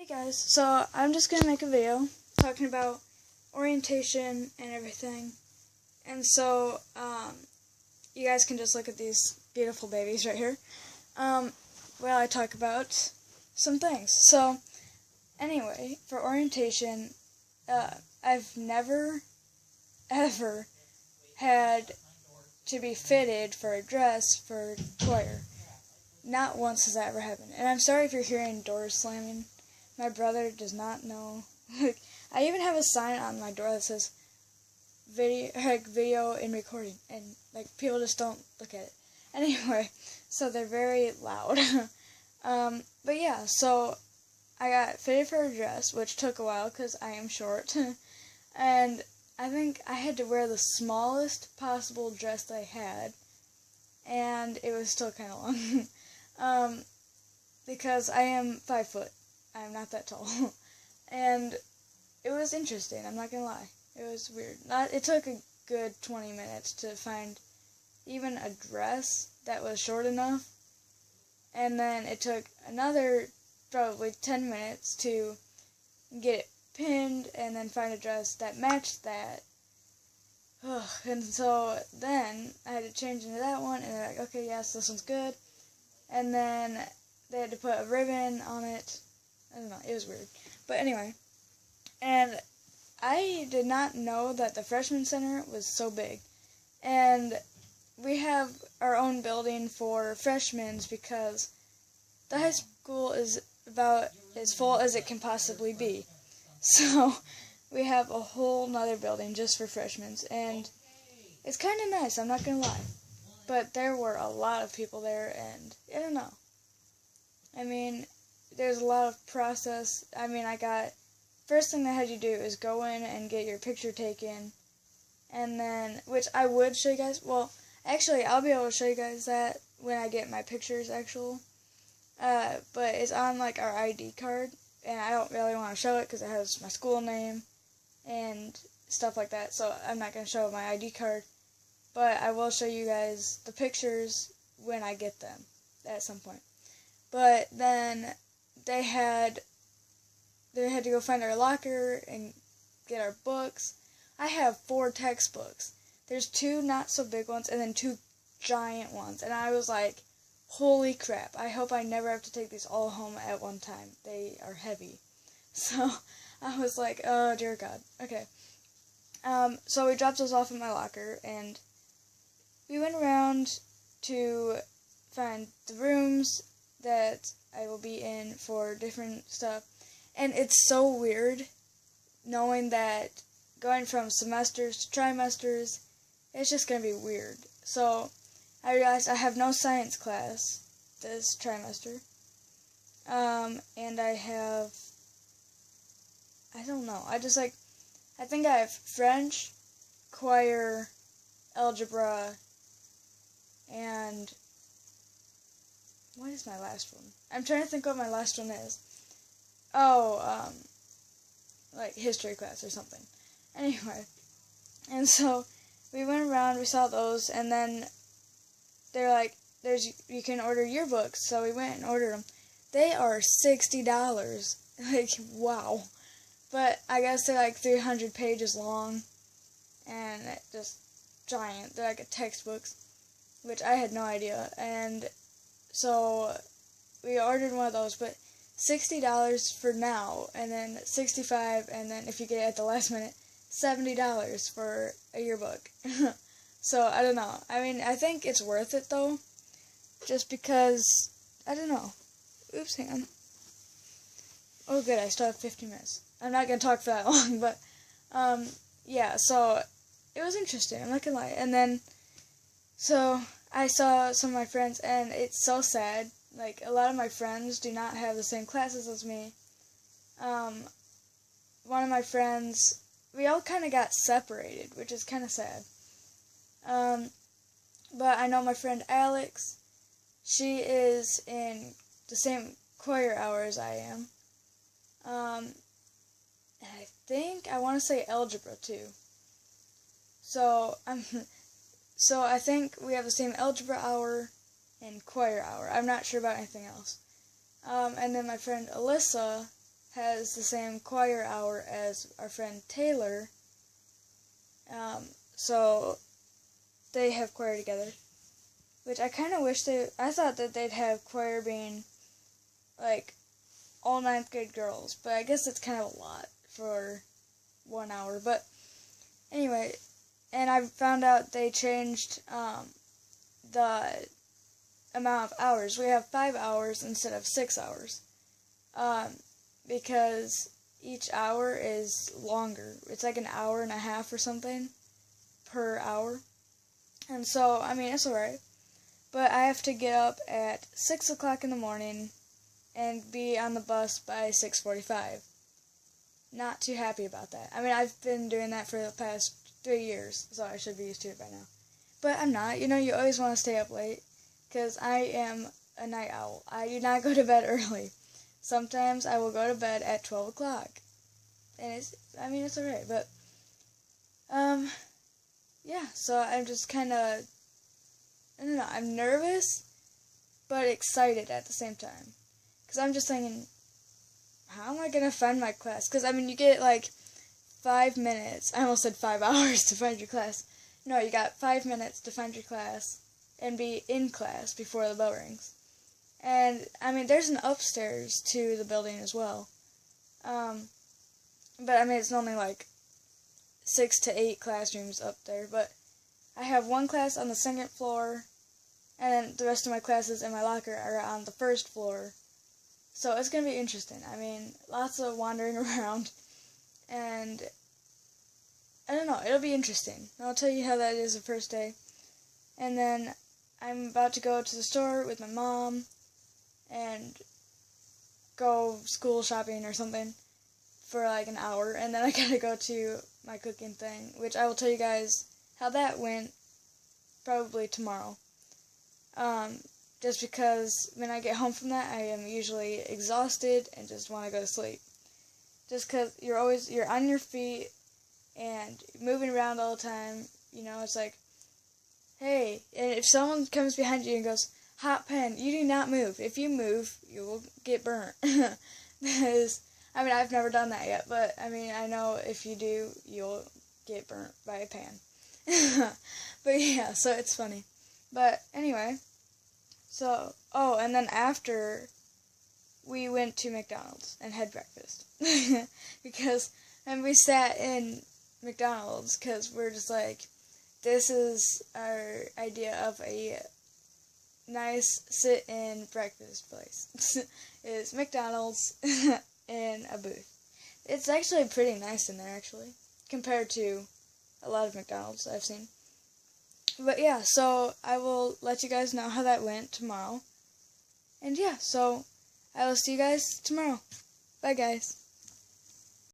Guys, so I'm just going to make a video talking about orientation and everything. And so, you guys can just look at these beautiful babies right here, while I talk about some things. So, anyway, for orientation, I've never, ever had to be fitted for a dress for choir. Not once has that ever happened. And I'm sorry if you're hearing doors slamming. My brother does not know. I even have a sign on my door that says video and recording, and people just don't look at it. Anyway, so they're very loud. But yeah, so I got fitted for a dress, which took a while because I am short, and I think I had to wear the smallest possible dress that I had, and it was still kind of long, because I am 5 foot. I'm not that tall. And it was interesting, I'm not gonna lie. It was weird. It took a good 20 minutes to find even a dress that was short enough. And then it took another probably 10 minutes to get it pinned and then find a dress that matched that. And so then I had to change into that one, and they're like, okay, yes, this one's good. And then they had to put a ribbon on it. I don't know, it was weird. But anyway, and I did not know that the freshman center was so big. And we have our own building for freshmen because the high school is about as full as it can possibly be. So we have a whole nother building just for freshmen, and it's kind of nice, I'm not going to lie. But there were a lot of people there, and I don't know. I mean, there's a lot of process. I mean, first thing they had you do is go in and get your picture taken, and then, which I would show you guys, well, actually, I'll be able to show you guys that when I get my pictures, but it's on, our ID card, and I don't really want to show it because it has my school name and stuff like that, so I'm not going to show my ID card, but I will show you guys the pictures when I get them at some point. But then they had to go find our locker and get our books. I have 4 textbooks. There's 2 not so big ones and then 2 giant ones. And I was like, holy crap, I hope I never have to take these all home at one time. They are heavy. So I was like, oh dear God. Okay. So we dropped those off in my locker, and we went around to find the rooms that I will be in for different stuff. And it's so weird knowing that going from semesters to trimesters, it's just going to be weird. So I realized I have no science class this trimester. And I have, I don't know, I think I have French, choir, algebra, and what is my last one? I'm trying to think what my last one is. Oh, history class or something. Anyway, and so we went around, we saw those, and then they're like, you can order yearbooks, so we went and ordered them. They are $60. Wow. But I guess they're 300 pages long, and just giant. They're like a textbooks, which I had no idea. And so we ordered one of those, but $60 for now, and then $65, and then if you get it at the last minute, $70 for a yearbook. So I don't know. I mean, I think it's worth it though, just because, I don't know. Oops, hang on. Oh good, I still have 15 minutes. I'm not going to talk for that long, but, yeah, so it was interesting, I'm not going to lie. And then, so I saw some of my friends, and it's so sad. A lot of my friends do not have the same classes as me. One of my friends, we all kind of got separated, which is kind of sad. But I know my friend Alex, she is in the same choir hour as I am. And I want to say algebra too. So I think we have the same algebra hour and choir hour. I'm not sure about anything else. And then my friend Alyssa has the same choir hour as our friend Taylor. So they have choir together, which I kind of wish I thought that they'd have choir being like all 9th grade girls, but I guess it's kind of a lot for 1 hour. But anyway, and I found out they changed the amount of hours. We have 5 hours instead of 6 hours, because each hour is longer. It's like an hour and a half or something per hour. And so, I mean, it's alright. But I have to get up at 6 o'clock in the morning and be on the bus by 6:45. Not too happy about that. I mean, I've been doing that for the past 3 years, so I should be used to it by now. But I'm not. You know, you always want to stay up late, because I am a night owl. I do not go to bed early. Sometimes I will go to bed at 12 o'clock. And it's alright. But, yeah, so I'm just kind of, I don't know, I'm nervous, but excited at the same time. Because I'm just thinking, how am I going to find my class? Because, I mean, you get, like, 5 minutes. I almost said 5 hours to find your class. No, you got 5 minutes to find your class and be in class before the bell rings. And, I mean, there's an upstairs to the building as well. But, I mean, it's only, like, 6 to 8 classrooms up there. But I have one class on the 2nd floor, and then the rest of my classes in my locker are on the 1st floor. So it's going to be interesting. I mean, lots of wandering around, and I don't know, it'll be interesting. I'll tell you how that is the first day. And then I'm about to go to the store with my mom and go school shopping or something for like an hour, and then I gotta go to my cooking thing, which I will tell you guys how that went probably tomorrow. Just because when I get home from that, I am usually exhausted and just want to go to sleep. Just because you're on your feet and moving around all the time, you know, it's like, hey, and if someone comes behind you and goes, hot pen, you do not move. If you move, you will get burnt. Because, I mean, I've never done that yet, but, I mean, I know if you do, you'll get burnt by a pan. But, yeah, so it's funny. But, anyway, so, oh, and then after, we went to McDonald's and had breakfast. Because, and we sat in McDonald's, because we're just like, this is our idea of a nice sit-in breakfast place. Is McDonald's in a booth. It's actually pretty nice in there, actually, compared to a lot of McDonald's I've seen. But yeah, so I will let you guys know how that went tomorrow. And yeah, so I will see you guys tomorrow. Bye, guys.